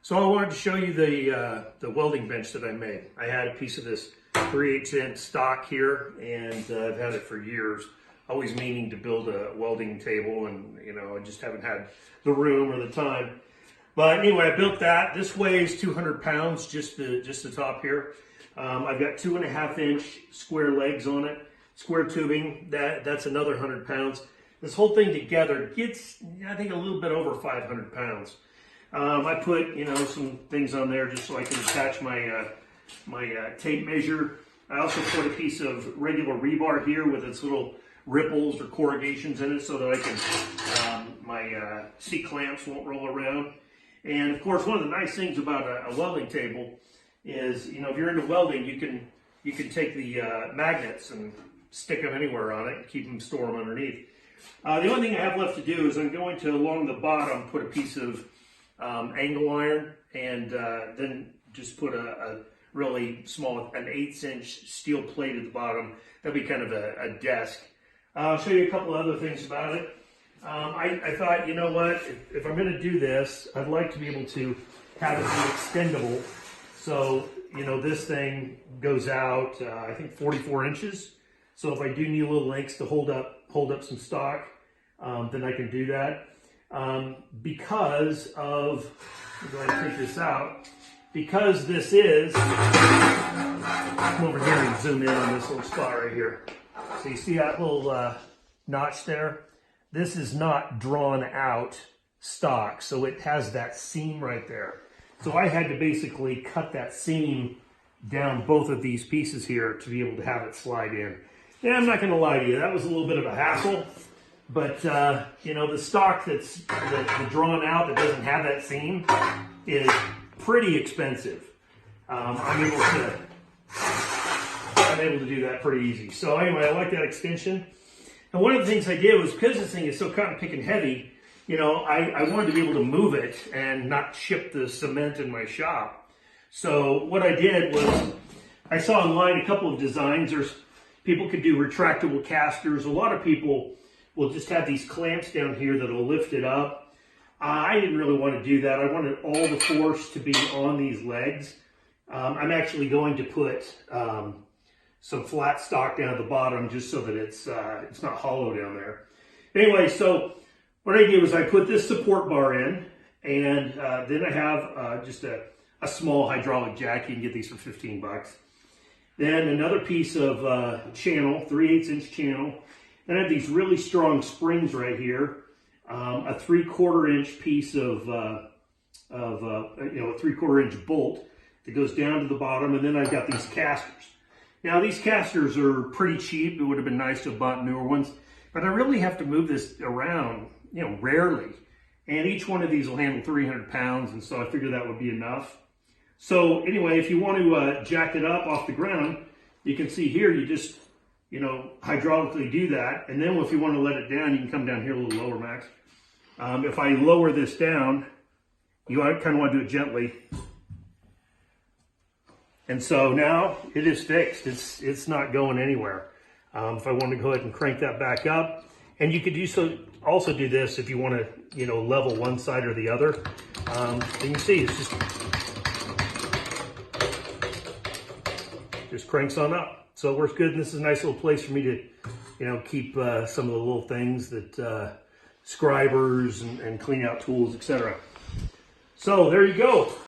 So I wanted to show you the welding bench that I made. I had a piece of this 3/8 inch stock here, and I've had it for years. Always meaning to build a welding table, and I just haven't had the room or the time. But anyway, I built that. This weighs 200 pounds, just the top here. I've got 2.5 inch square legs on it, square tubing. That's another 100 pounds. This whole thing together gets, I think, a little bit over 500 pounds. I put, some things on there just so I can attach my tape measure. I also put a piece of regular rebar here with its little ripples or corrugations in it so that I can, my C clamps won't roll around. And of course, one of the nice things about a welding table is, if you're into welding, you can take the magnets and stick them anywhere on it and keep them, store them underneath. The only thing I have left to do is I'm going to, along the bottom, put a piece of angle iron, and then just put a really small, an 1/8 inch steel plate at the bottom. That'll be kind of a desk. I'll show you a couple other things about it. I thought, you know what, if I'm going to do this, I'd like to be able to have it be extendable. So, this thing goes out, I think 44 inches. So if I do need little links to hold up some stock, then I can do that. Because of, I'm going to take this out, because this is, come over here and zoom in on this little spot right here. So you see that little notch there? This is not drawn out stock, so it has that seam right there. So I had to basically cut that seam down both of these pieces here to be able to have it slide in. Yeah, I'm not going to lie to you, that was a little bit of a hassle. But, the stock that's drawn out that doesn't have that seam is pretty expensive. I'm able to do that pretty easy. So anyway, I like that extension. And one of the things I did was, because this thing is so cotton pick and heavy, I wanted to be able to move it and not chip the cement in my shop. So what I did was, I saw online a couple of designs. People could do retractable casters. A lot of people will just have these clamps down here that'll lift it up. I didn't really want to do that. I wanted all the force to be on these legs. I'm actually going to put some flat stock down at the bottom just so that it's not hollow down there. Anyway, so what I did was I put this support bar in, and then I have just a small hydraulic jack. You can get these for 15 bucks. Then another piece of channel, 3/8 inch channel. Then I have these really strong springs right here. A 3/4 inch piece of a 3/4 inch bolt that goes down to the bottom, and then I've got these casters. Now these casters are pretty cheap. It would have been nice to have bought newer ones, but I really have to move this around, rarely. And each one of these will handle 300 pounds, and so I figured that would be enough. So anyway, if you want to jack it up off the ground, you can see here, you just, hydraulically do that. And then if you want to let it down, you can come down here a little lower, Max. If I lower this down, you kind of want to do it gently. And so now it is fixed. It's not going anywhere. If I want to go ahead and crank that back up, and you could also do this if you want to, level one side or the other. And you see, it's just cranks on up. So it works good, and this is a nice little place for me to, keep some of the little things that scribers and clean out tools, etc. So there you go.